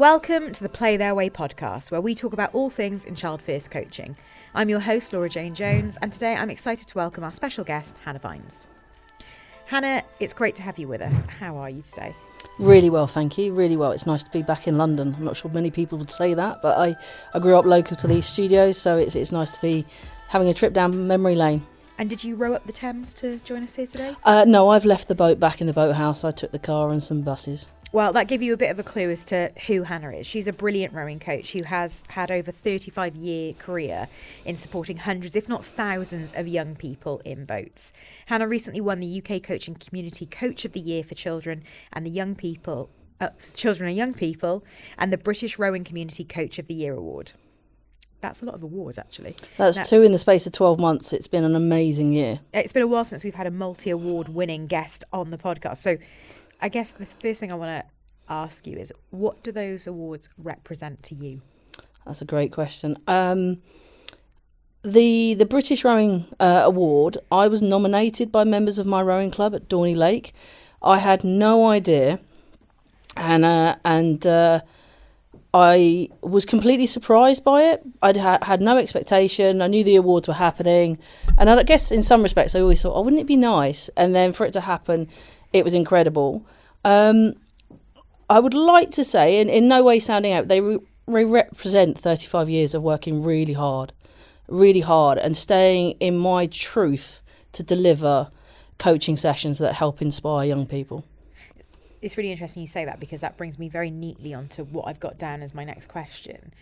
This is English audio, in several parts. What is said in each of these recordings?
Welcome to the Play Their Way podcast, where we talk about all things in child first coaching. I'm your host, Laura Jane Jones, and today I'm excited to welcome our special guest, Hannah Vines. Hannah, it's great to have you with us. How are you today? Really well, thank you. Really well. It's nice to be back in London. I'm not sure many people would say that, but I grew up local to these studios, so it's nice to be having a trip down memory lane. And did you row up the Thames to join us here today? No, I've left the boat back in the boathouse. I took the car and some buses. Well, that gave you a bit of a clue as to who Hannah is. She's a brilliant rowing coach who has had over 35-year career in supporting hundreds, if not thousands, of young people in boats. Hannah recently won the UK Coaching Community Coach of the Year for Children and the Young People, Children and Young People, and the British Rowing Community Coach of the Year award. That's a lot of awards, actually. That's two in the space of 12 months. It's been an amazing year. It's been a while since we've had a multi-award winning guest on the podcast. So I guess the first thing I want to ask you is, what do those awards represent to you? That's a great question. The British Rowing Award, I was nominated by members of my rowing club at Downey Lake. I had no idea, and I was completely surprised by it. I'd had no expectation. I knew the awards were happening, and I guess in some respects I always thought, oh, wouldn't it be nice? And then for it to happen, it was incredible. I would like to say, in no way sounding out, they represent 35 years of working really hard, and staying in my truth to deliver coaching sessions that help inspire young people. It's really interesting you say that, because that brings me very neatly onto what I've got down as my next question.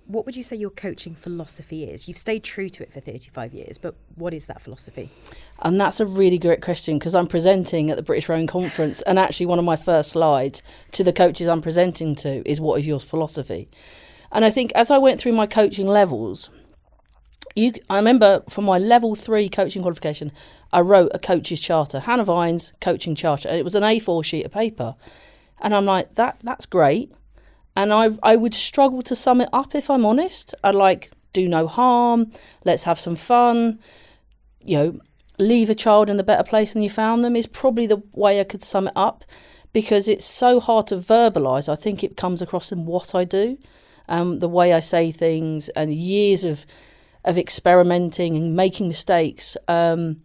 What would you say your coaching philosophy is? You've stayed true to it for 35 years, but what is that philosophy? And that's a really great question, because I'm presenting at the British Rowing Conference, and actually one of my first slides to the coaches I'm presenting to is, what is your philosophy? And I think as I went through my coaching levels, I remember for my level 3 coaching qualification, I wrote a coach's charter, Hannah Vines coaching charter, and it was an A4 sheet of paper. And I'm like, that's great. And I would struggle to sum it up, if I'm honest. I'd like, do no harm, let's have some fun, leave a child in a better place than you found them is probably the way I could sum it up, because it's so hard to verbalise. I think it comes across in what I do, the way I say things, and years of experimenting and making mistakes. I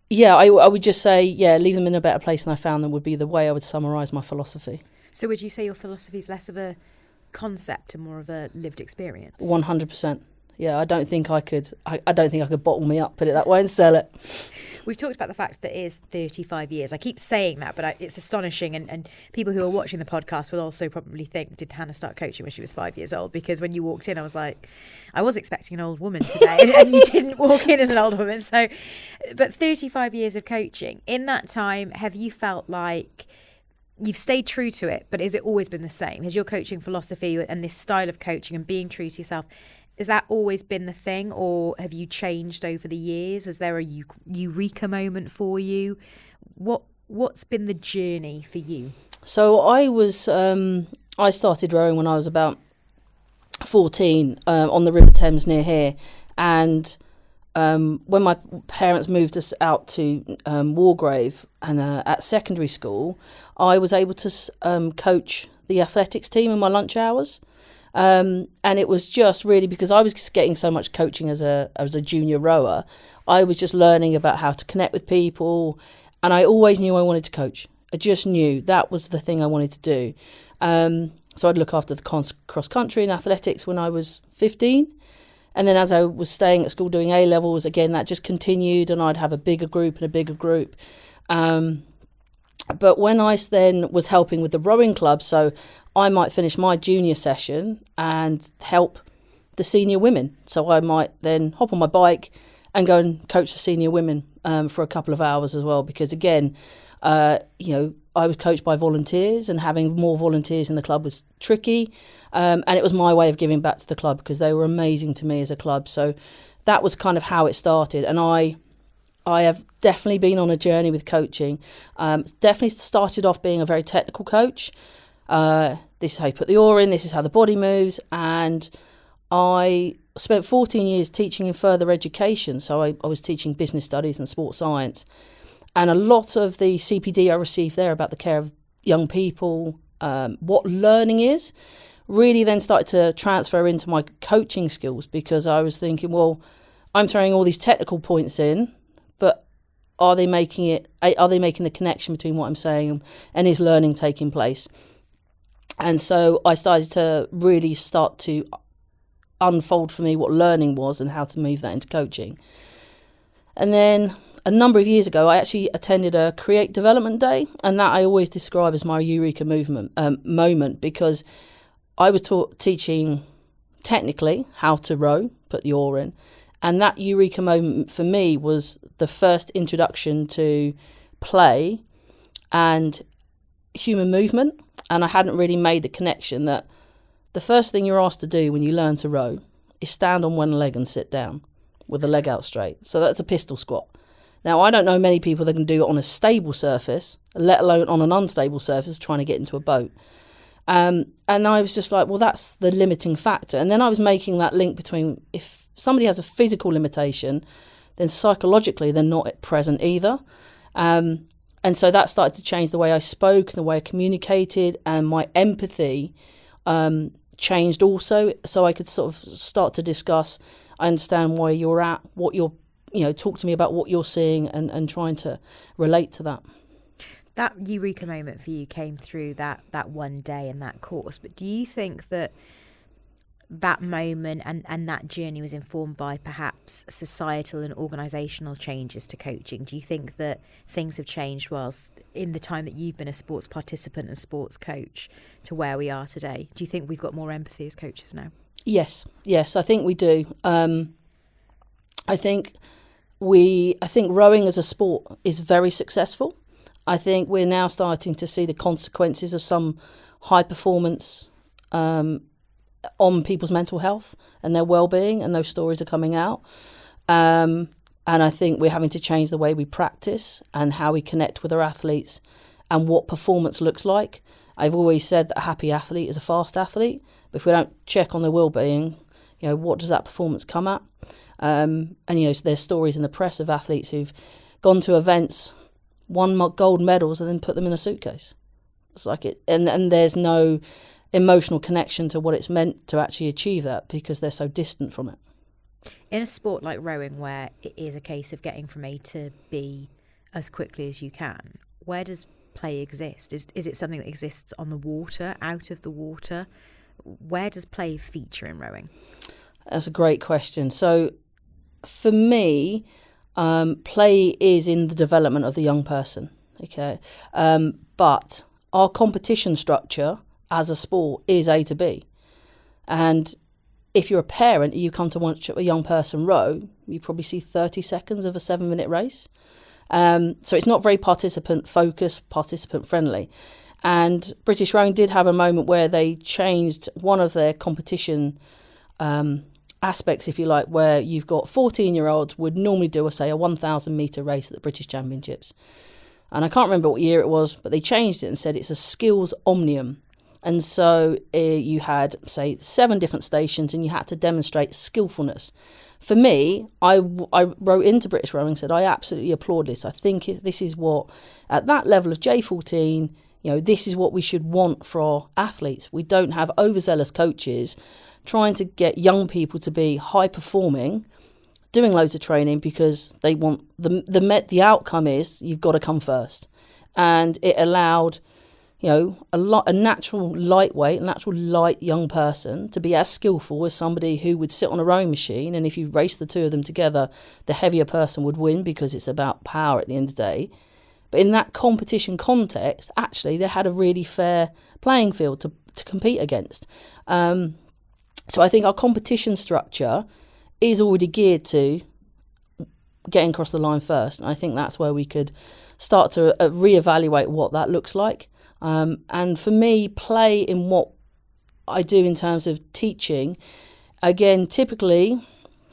would just say, leave them in a better place than I found them would be the way I would summarise my philosophy. So would you say your philosophy is less of a concept and more of a lived experience? 100%. Yeah, I don't think I could bottle me up, put it that way, and sell it. We've talked about the fact that it is 35 years. I keep saying that, but it's astonishing. And people who are watching the podcast will also probably think, did Hannah start coaching when she was 5 years old? Because when you walked in, I was like, I was expecting an old woman today, and you didn't walk in as an old woman. So, but 35 years of coaching. In that time, have you felt like you've stayed true to it, but has it always been the same? Has your coaching philosophy and this style of coaching and being true to yourself, has that always been the thing, or have you changed over the years? Was there a eureka moment for you? What's been the journey for you? So I started rowing when I was about 14 on the River Thames near here, and when my parents moved us out to Wargrave, and at secondary school, I was able to coach the athletics team in my lunch hours. And it was just really because I was getting so much coaching as a junior rower. I was just learning about how to connect with people, and I always knew I wanted to coach. I just knew that was the thing I wanted to do. So I'd look after the cross country and athletics when I was 15. And then as I was staying at school doing A-levels, again, that just continued, and I'd have a bigger group. But when I then was helping with the rowing club, so I might finish my junior session and help the senior women. So I might then hop on my bike and go and coach the senior women for a couple of hours as well. Because again, I was coached by volunteers, and having more volunteers in the club was tricky. And it was my way of giving back to the club, because they were amazing to me as a club. So that was kind of how it started. And I have definitely been on a journey with coaching. Definitely started off being a very technical coach. This is how you put the oar in, this is how the body moves. And I spent 14 years teaching in further education. So I was teaching business studies and sports science. And a lot of the CPD I received there about the care of young people, what learning is, really then started to transfer into my coaching skills, because I was thinking, well, I'm throwing all these technical points in, but are they making the connection between what I'm saying and is learning taking place? And so I started to really start to unfold for me what learning was and how to move that into coaching. And then a number of years ago, I actually attended a Create Development Day, and that I always describe as my Eureka moment, because I was teaching technically how to row, put the oar in, and that Eureka moment for me was the first introduction to play and human movement. And I hadn't really made the connection that the first thing you're asked to do when you learn to row is stand on one leg and sit down with the leg out straight. So that's a pistol squat. Now, I don't know many people that can do it on a stable surface, let alone on an unstable surface trying to get into a boat. And I was just like, well, that's the limiting factor. And then I was making that link between, if somebody has a physical limitation, then psychologically they're not present either. And so that started to change the way I spoke, the way I communicated, and my empathy changed also. So I could sort of start to discuss, I understand where you're at, what you're, talk to me about what you're seeing, and trying to relate to that. That Eureka moment for you came through that one day in that course. But do you think that moment and that journey was informed by perhaps societal and organisational changes to coaching? Do you think that things have changed whilst in the time that you've been a sports participant and sports coach to where we are today? Do you think we've got more empathy as coaches now? Yes, I think we do. I think rowing as a sport is very successful. I think we're now starting to see the consequences of some high performance on people's mental health and their well-being, and those stories are coming out. And I think we're having to change the way we practice and how we connect with our athletes and what performance looks like. I've always said that a happy athlete is a fast athlete, but if we don't check on their well-being, what does that performance come at? And there's stories in the press of athletes who've gone to events, won gold medals, and then put them in a suitcase. It's like it, and there's no emotional connection to what it's meant to actually achieve that, because they're so distant from it. In a sport like rowing, where it is a case of getting from A to B as quickly as you can, where does play exist? Is it something that exists on the water, out of the water? Where does play feature in rowing? That's a great question. So for me, play is in the development of the young person, okay? But our competition structure as a sport is A to B. And if you're a parent, you come to watch a young person row, you probably see 30 seconds of a 7-minute race. So it's not very participant-focused, participant-friendly. And British Rowing did have a moment where they changed one of their competition aspects, if you like, where you've got 14-year-olds would normally do, a 1,000-metre race at the British Championships. And I can't remember what year it was, but they changed it and said it's a skills omnium. And so you had, say, 7 different stations and you had to demonstrate skillfulness. For me, I wrote into British Rowing and said, I absolutely applaud this. I think this is what, at that level of J14, this is what we should want for our athletes. We don't have overzealous coaches trying to get young people to be high performing, doing loads of training because they want the outcome is you've got to come first. And it allowed a natural lightweight, natural light young person to be as skillful as somebody who would sit on a rowing machine, and if you race the two of them together, the heavier person would win because it's about power at the end of the day. But in that competition context, actually, they had a really fair playing field to compete against. So I think our competition structure is already geared to getting across the line first, and I think that's where we could start to reevaluate what that looks like. And for me, play in what I do in terms of teaching, again,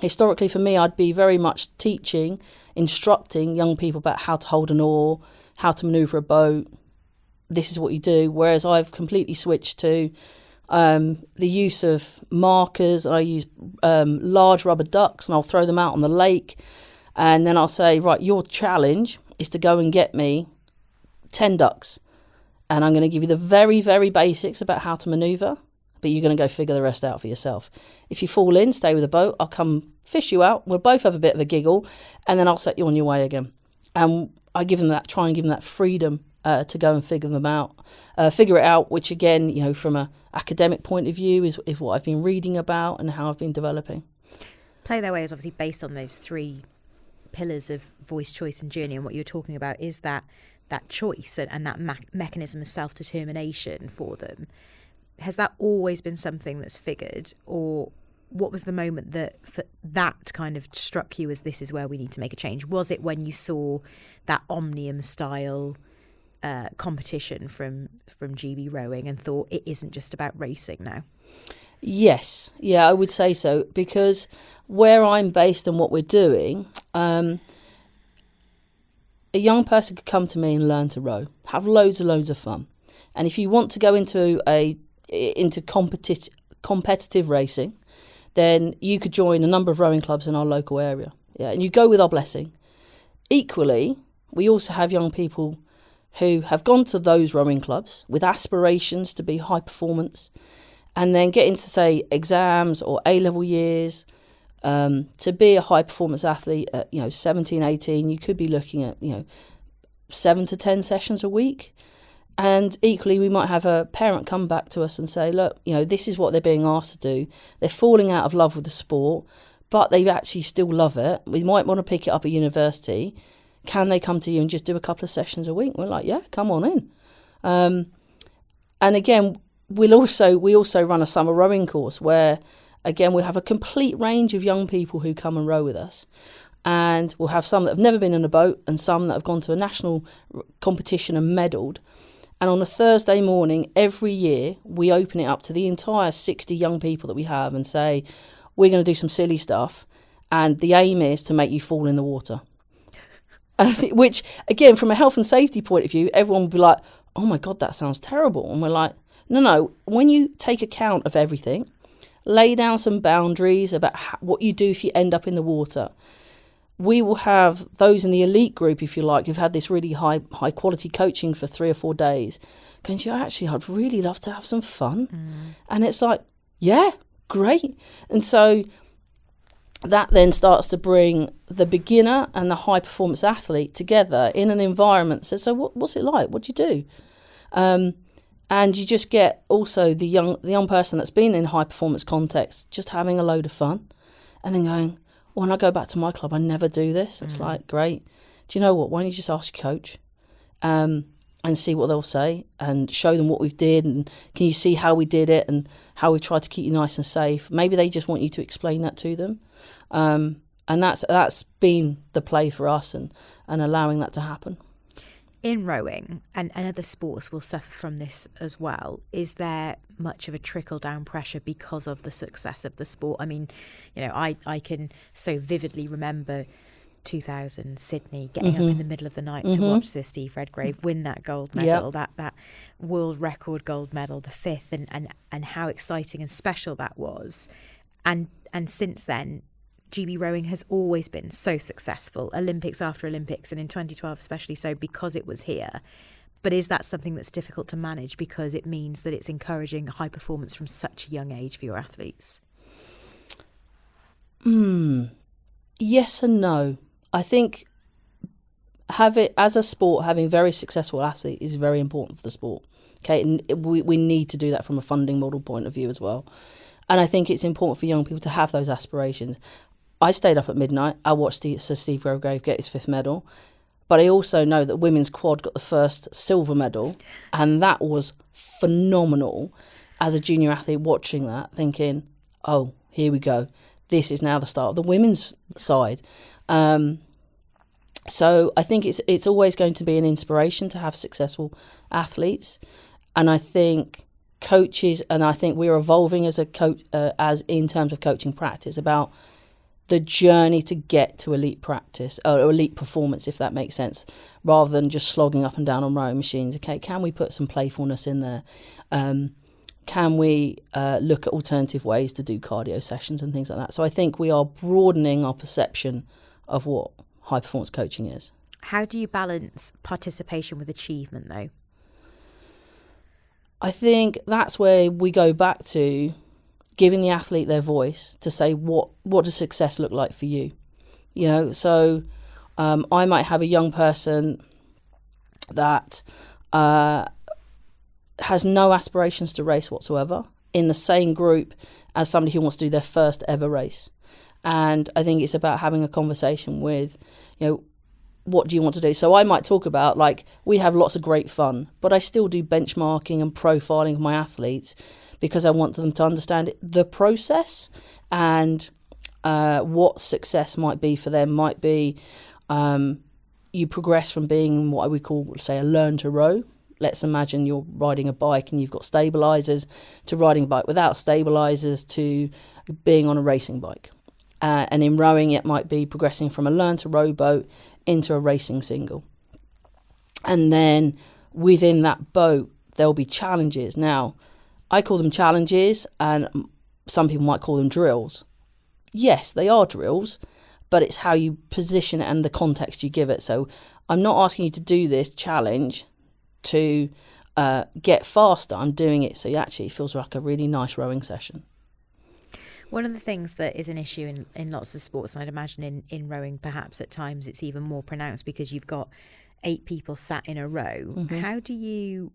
historically for me, I'd be very much teaching, instructing young people about how to hold an oar, how to manoeuvre a boat. This is what you do. Whereas I've completely switched to the use of markers. I use large rubber ducks and I'll throw them out on the lake. And then I'll say, right, your challenge is to go and get me 10 ducks. and I'm going to give you the very, very basics about how to manoeuvre, but you're going to go figure the rest out for yourself. If you fall in, stay with the boat. I'll come fish you out. We'll both have a bit of a giggle, and then I'll set you on your way again. And I try and give them that freedom to go and figure it out, which again, you know, from an academic point of view is what I've been reading about and how I've been developing. Play Their Way is obviously based on those 3 pillars of voice, choice and journey, and what you're talking about is that choice and that mechanism of self-determination for them. Has that always been something that's figured, or what was the moment that kind of struck you as this is where we need to make a change? Was it when you saw that Omnium style competition from GB Rowing and thought it isn't just about racing now? Yes, yeah, I would say so, because where I'm based and what we're doing, a young person could come to me and learn to row, have loads of fun. And if you want to go into competitive racing, then you could join a number of rowing clubs in our local area. Yeah, and you go with our blessing. Equally, we also have young people who have gone to those rowing clubs with aspirations to be high performance, and then get into, say, exams or A-level years. To be a high performance athlete at 17, 18, you could be looking at 7 to 10 sessions a week. And equally, we might have a parent come back to us and say, look, this is what they're being asked to do. They're falling out of love with the sport, but they actually still love it. We might want to pick it up at university. Can they come to you and just do a couple of sessions a week? We're like, yeah, come on in. And again, we also run a summer rowing course where, again, we have a complete range of young people who come and row with us. And we'll have some that have never been in a boat and some that have gone to a national competition and medalled. And on a Thursday morning, every year, we open it up to the entire 60 young people that we have and say, we're going to do some silly stuff. And the aim is to make you fall in the water. Which, again, from a health and safety point of view, everyone would be like, oh my God, that sounds terrible. And we're like, no, when you take account of everything, lay down some boundaries about what you do if you end up in the water. We will have those in the elite group, if you like, who've had this really high quality coaching for 3 or 4 days, going, actually, I'd really love to have some fun. And it's like, yeah, great. And so that then starts to bring the beginner and the high performance athlete together in an environment that says, so what's it like? What do you do? And you just get also the young person that's been in high performance context just having a load of fun, and then going, when I go back to my club, I never do this. It's like, great. Do you know what? Why don't you just ask your coach and see what they'll say, and show them what we've did, and can you see how we did it and how we tried to keep you nice and safe? Maybe they just want you to explain that to them. And that's been the play for us and allowing that to happen. In rowing, and other sports will suffer from this as well, is there much of a trickle-down pressure because of the success of the sport? I mean, I can so vividly remember 2000 Sydney, getting up in the middle of the night to watch Sir Steve Redgrave win that gold medal, that world record gold medal, the 5th, and how exciting and special that was. And since then, GB Rowing has always been so successful, Olympics after Olympics, and in 2012 especially so because it was here. But is that something that's difficult to manage because it means that it's encouraging high performance from such a young age for your athletes? Yes and no. I think as a sport, having very successful athletes is very important for the sport. Okay, and we need to do that from a funding model point of view as well. And I think it's important for young people to have those aspirations. I stayed up at midnight. I watched Sir Steve Redgrave get his 5th medal. But I also know that women's quad got the first silver medal. And that was phenomenal as a junior athlete watching that, thinking, oh, here we go. This is now the start of the women's side. So I think it's always going to be an inspiration to have successful athletes. And I think coaches, and I think we're evolving as a coach, as in terms of coaching practice, about the journey to get to elite practice or elite performance, if that makes sense, rather than just slogging up and down on rowing machines. Okay, can we put some playfulness in there? Can we look at alternative ways to do cardio sessions and things like that? So I think we are broadening our perception of what high performance coaching is. How do you balance participation with achievement, though? I think that's where we go back to giving the athlete their voice to say, what does success look like for you? You know, so I might have a young person that has no aspirations to race whatsoever in the same group as somebody who wants to do their first ever race. And I think it's about having a conversation with, you know, what do you want to do? So I might talk about, like, we have lots of great fun, but I still do benchmarking and profiling of my athletes because I want them to understand the process and what success might be for them. Might be you progress from being what I would call, say, a learn to row. Let's imagine you're riding a bike and you've got stabilizers, to riding a bike without stabilizers, to being on a racing bike. And in rowing, it might be progressing from a learn to row boat into a racing single. And then within that boat, there'll be challenges. Now, I call them challenges, and some people might call them drills. Yes, they are drills, but it's how you position it and the context you give it. So I'm not asking you to do this challenge to get faster. I'm doing it so it feels like a really nice rowing session. One of the things that is an issue in lots of sports, and I'd imagine in rowing perhaps at times it's even more pronounced because you've got 8 people sat in a row. Mm-hmm. How do you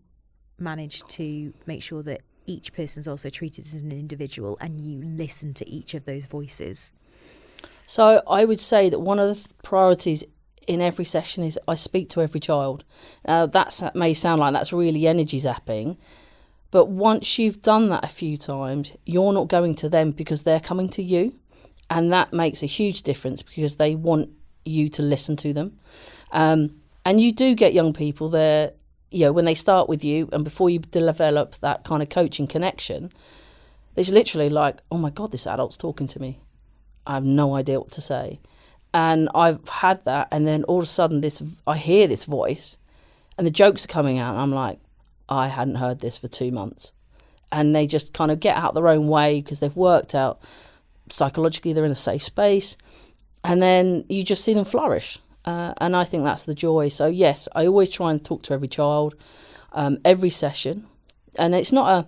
manage to make sure that each person's also treated as an individual and you listen to each of those voices? So I would say that one of the priorities in every session is I speak to every child. That may sound like that's really energy zapping, but once you've done that a few times, you're not going to them because they're coming to you. And that makes a huge difference because they want you to listen to them. And you do get young people there, you know, when they start with you and before you develop that kind of coaching connection, it's literally like, oh my God, this adult's talking to me. I have no idea what to say. And I've had that. And then all of a sudden I hear this voice and the jokes are coming out. And I'm like, I hadn't heard this for 2 months. And they just kind of get out their own way because they've worked out psychologically they're in a safe space. And then you just see them flourish. And I think that's the joy. So yes, I always try and talk to every child, every session. And it's not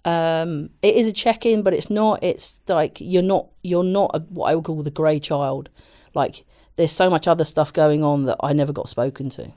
it is a check-in, but it's like you're not what I would call the grey child. Like there's so much other stuff going on that I never got spoken to.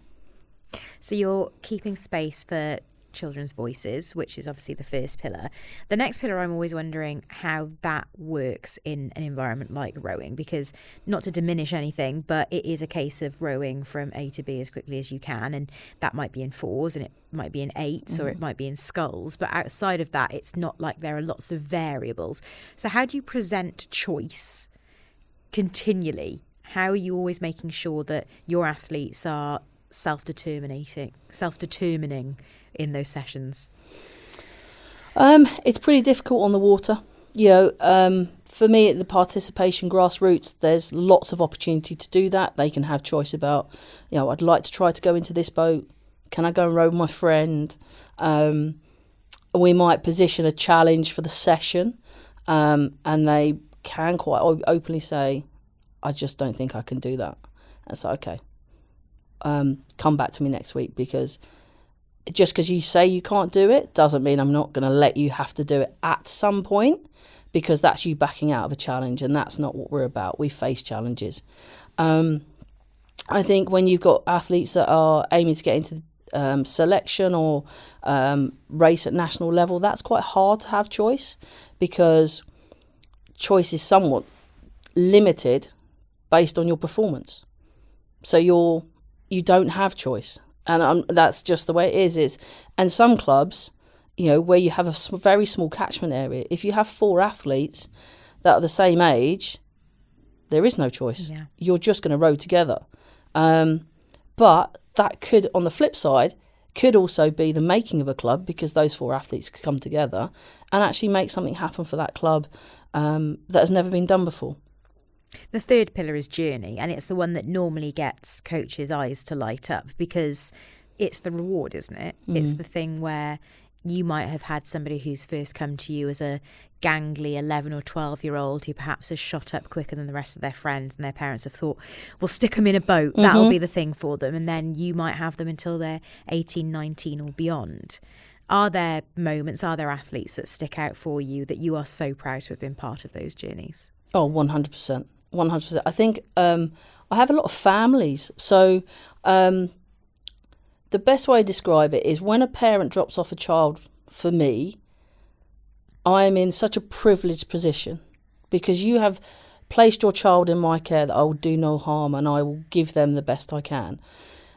So you're keeping space for children's voices, which is obviously the first pillar. The next pillar, I'm always wondering how that works in an environment like rowing, because not to diminish anything, but it is a case of rowing from A to B as quickly as you can, and that might be in 4s and it might be in 8s or it might be in sculls, but outside of that it's not like there are lots of variables. So how do you present choice continually? How are you always making sure that your athletes are self-determining in those sessions? It's pretty difficult on the water. You know, for me, at the participation grassroots, there's lots of opportunity to do that. They can have choice about, you know, I'd like to try to go into this boat. Can I go and row with my friend? We might position a challenge for the session, and they can quite openly say, I just don't think I can do that. And so, okay. Come back to me next week, because just because you say you can't do it doesn't mean I'm not going to let you have to do it at some point, because that's you backing out of a challenge, and that's not what we're about. We face challenges. I think when you've got athletes that are aiming to get into selection or race at national level, that's quite hard to have choice, because choice is somewhat limited based on your performance. So you don't have choice, and that's just the way it is. And some clubs, you know, where you have a very small catchment area, if you have 4 athletes that are the same age, there is no choice. Yeah. You're just going to row together. But that could, on the flip side, could also be the making of a club, because those 4 athletes could come together and actually make something happen for that club that has never been done before. The third pillar is journey, and it's the one that normally gets coaches' eyes to light up, because it's the reward, isn't it? It's the thing where you might have had somebody who's first come to you as a gangly 11 or 12-year-old who perhaps has shot up quicker than the rest of their friends, and their parents have thought, well, stick them in a boat, that'll be the thing for them. And then you might have them until they're 18, 19 or beyond. Are there moments, are there athletes that stick out for you that you are so proud to have been part of those journeys? Oh, 100%. 100%. I think I have a lot of families. So the best way to describe it is when a parent drops off a child, for me, I am in such a privileged position because you have placed your child in my care that I will do no harm and I will give them the best I can.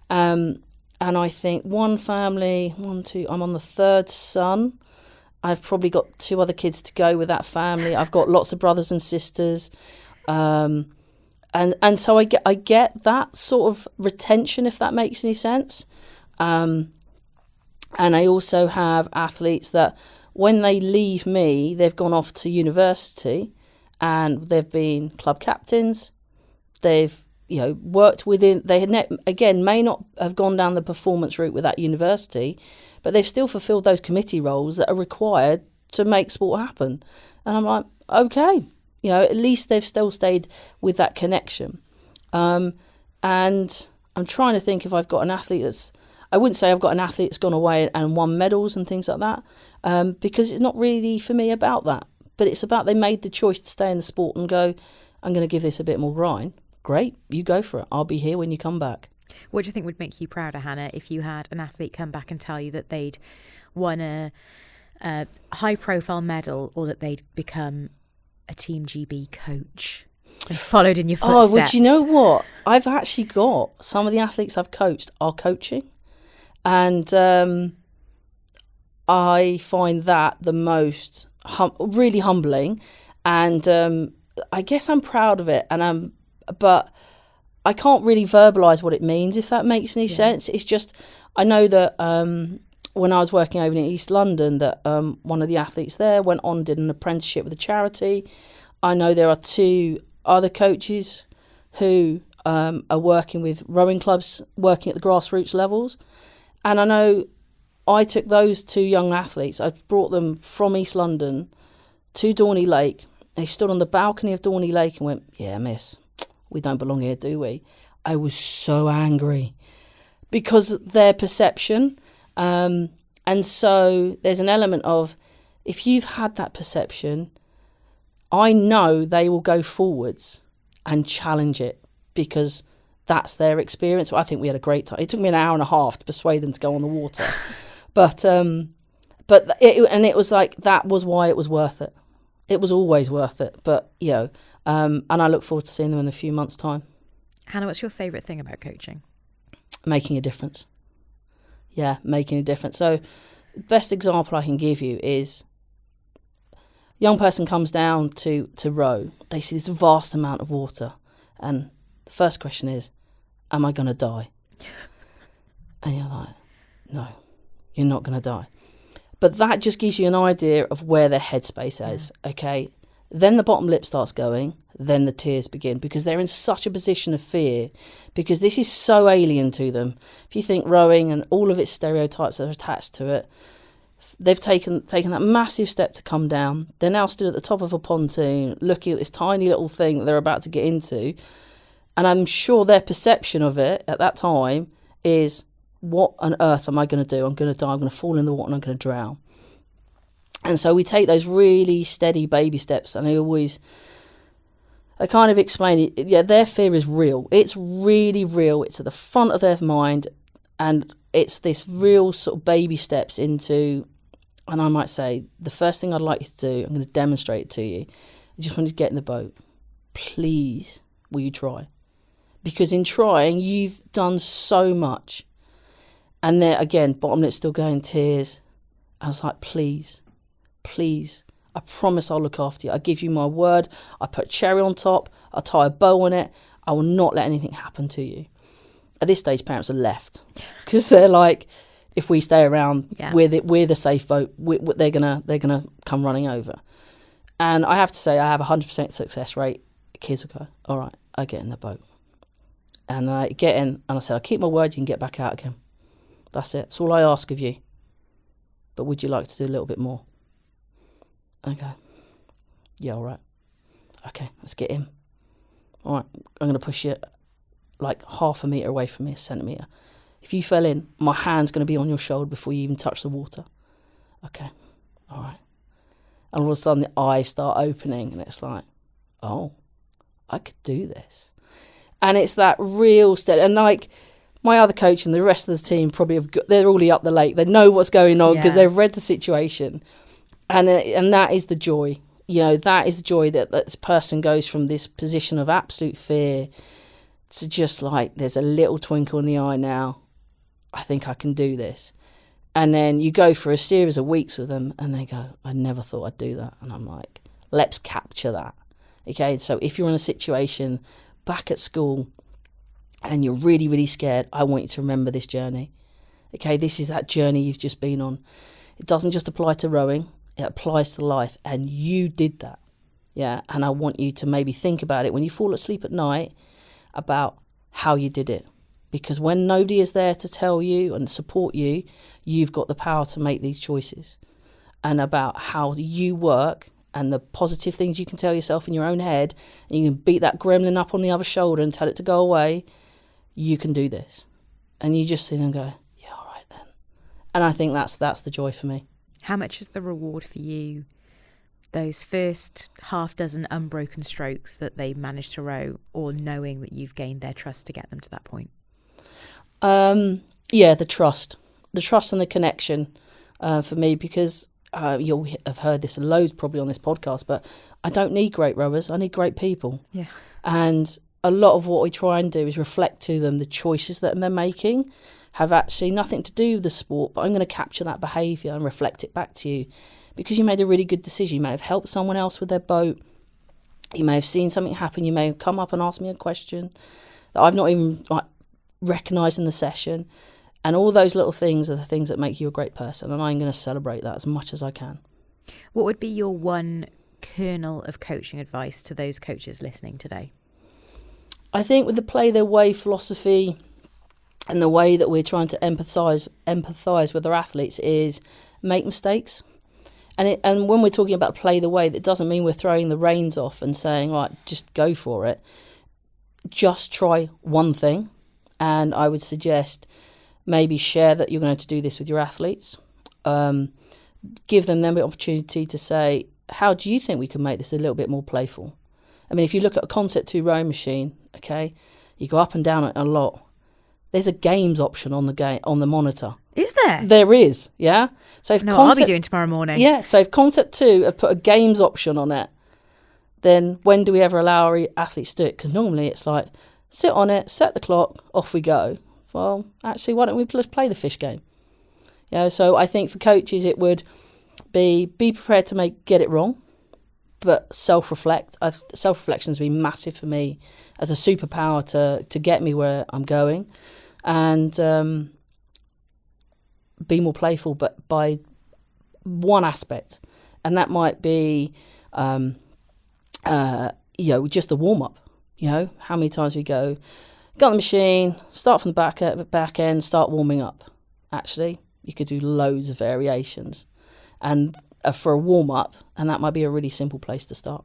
And I think one family, I'm on the third son. I've probably got 2 other kids to go with that family. I've got lots of brothers and sisters. And so I get that sort of retention, if that makes any sense. And I also have athletes that when they leave me, they've gone off to university and they've been club captains. They've worked within, again, may not have gone down the performance route with that university, but they've still fulfilled those committee roles that are required to make sport happen. And I'm like, okay, at least they've still stayed with that connection. And I'm trying to think if I've got an athlete I wouldn't say I've got an athlete that's gone away and won medals and things like that, because it's not really for me about that. But it's about they made the choice to stay in the sport and go, I'm going to give this a bit more grind. Great, you go for it. I'll be here when you come back. What do you think would make you prouder, Hannah, if you had an athlete come back and tell you that they'd won a high-profile medal or that they'd become a Team GB coach and followed in your footsteps? Oh, well, do you know what? I've actually got some of the athletes I've coached are coaching. And I find that the most really humbling. And I guess I'm proud of it. But I can't really verbalise what it means, if that makes any sense. It's just, I know that when I was working over in East London, that one of the athletes there went on, did an apprenticeship with a charity. I know there are 2 other coaches who are working with rowing clubs, working at the grassroots levels. And I know I took those 2 young athletes, I brought them from East London to Downey Lake. They stood on the balcony of Downey Lake and went, yeah, miss, we don't belong here, do we? I was so angry because their perception. And so there's an element of, if you've had that perception, I know they will go forwards and challenge it because that's their experience. Well, I think we had a great time. It took me an hour and a half to persuade them to go on the water. But it was like, that was why it was worth it. It was always worth it. But, and I look forward to seeing them in a few months' time. Hannah, what's your favourite thing about coaching? Making a difference. Yeah, making a difference. So the best example I can give you is a young person comes down to row. They see this vast amount of water. And the first question is, am I going to die? And you're like, no, you're not going to die. But that just gives you an idea of where their headspace is, okay? Then the bottom lip starts going, then the tears begin, because they're in such a position of fear, because this is so alien to them. If you think rowing and all of its stereotypes that are attached to it, they've taken that massive step to come down. They're now stood at the top of a pontoon, looking at this tiny little thing that they're about to get into, and I'm sure their perception of it at that time is, what on earth am I going to do? I'm going to die. I'm going to fall in the water and I'm going to drown. And so we take those really steady baby steps, and I kind of explain it. Yeah, their fear is real. It's really real. It's at the front of their mind, and it's this real sort of baby steps into, and I might say, the first thing I'd like you to do, I'm going to demonstrate it to you. I just want you to get in the boat. Please, will you try? Because in trying, you've done so much. And there, again, bottom lip still going, tears. I was like, please, I promise I'll look after you. I give you my word. I put cherry on top. I tie a bow on it. I will not let anything happen to you. At this stage, parents are left because they're like, if we stay around, we're the safe boat. They're gonna come running over. And I have to say, I have 100% success rate. Kids will go, all right, I get in the boat. And I get in, and I said, I keep my word, you can get back out again. That's it. That's all I ask of you. But would you like to do a little bit more? Okay. Yeah, all right. Okay, let's get in. All right, I'm going to push you like half a metre away from me, a centimetre. If you fell in, my hand's going to be on your shoulder before you even touch the water. okay, all right. And all of a sudden the eyes start opening and it's like, oh, I could do this. And it's that real steady. And like my other coach and the rest of the team probably they're already up the lake. They know what's going on because they've read the situation. And that is the joy. That is the joy that this person goes from this position of absolute fear to just like, there's a little twinkle in the eye now. I think I can do this. And then you go for a series of weeks with them and they go, I never thought I'd do that. And I'm like, let's capture that. Okay, so if you're in a situation back at school and you're really, really scared, I want you to remember this journey. Okay, this is that journey you've just been on. It doesn't just apply to rowing, it applies to life. And you did that. Yeah, and I want you to maybe think about it when you fall asleep at night about how you did it. Because when nobody is there to tell you and support you, you've got the power to make these choices. And about how you work and the positive things you can tell yourself in your own head, and you can beat that gremlin up on the other shoulder and tell it to go away, you can do this. And you just sit and go, yeah, all right then. And I think that's the joy for me. How much is the reward for you, those first half dozen unbroken strokes that they managed to row, or knowing that you've gained their trust to get them to that point? The trust and the connection for me, because you'll have heard this loads probably on this podcast, but I don't need great rowers. I need great people. Yeah. And a lot of what we try and do is reflect to them the choices that they're making have actually nothing to do with the sport, but I'm going to capture that behaviour and reflect it back to you because you made a really good decision. You may have helped someone else with their boat. You may have seen something happen. You may have come up and asked me a question that I've not even recognised in the session. And all those little things are the things that make you a great person. And I'm going to celebrate that as much as I can. What would be your one kernel of coaching advice to those coaches listening today? I think with the play their way philosophy and the way that we're trying to empathise with our athletes is make mistakes. And when we're talking about play the way, that doesn't mean we're throwing the reins off and saying, right, just go for it. Just try one thing. And I would suggest maybe share that you're going to do this with your athletes. Give them the opportunity to say, how do you think we can make this a little bit more playful? I mean, if you look at a Concept 2 rowing machine, okay, you go up and down it a lot. There's a games option on the monitor. Is there? There is, yeah. So if I'll be doing tomorrow morning. Yeah, so if Concept 2 have put a games option on it, then when do we ever allow our athletes to do it? Because normally it's like, sit on it, set the clock, off we go. Well, actually, why don't we just play the fish game? So I think for coaches it would be prepared to get it wrong, but self-reflect. Self-reflection has been massive for me as a superpower to get me where I'm going, and be more playful, but by one aspect, and that might be just the warm-up. How many times we go on the machine, start from the back end, start warming up. Actually, you could do loads of variations, and for a warm-up, and that might be a really simple place to start.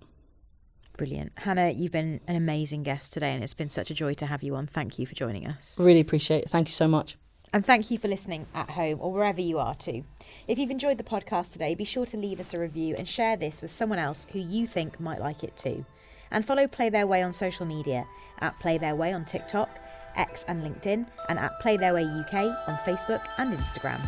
Brilliant. Hannah, you've been an amazing guest today, and it's been such a joy to have you on. Thank you for joining us. Really appreciate it. Thank you so much. And thank you for listening at home or wherever you are too. If you've enjoyed the podcast today, be sure to leave us a review and share this with someone else who you think might like it too. And follow Play Their Way on social media at Play Their Way on TikTok, X and LinkedIn, and at Play Their Way UK on Facebook and Instagram.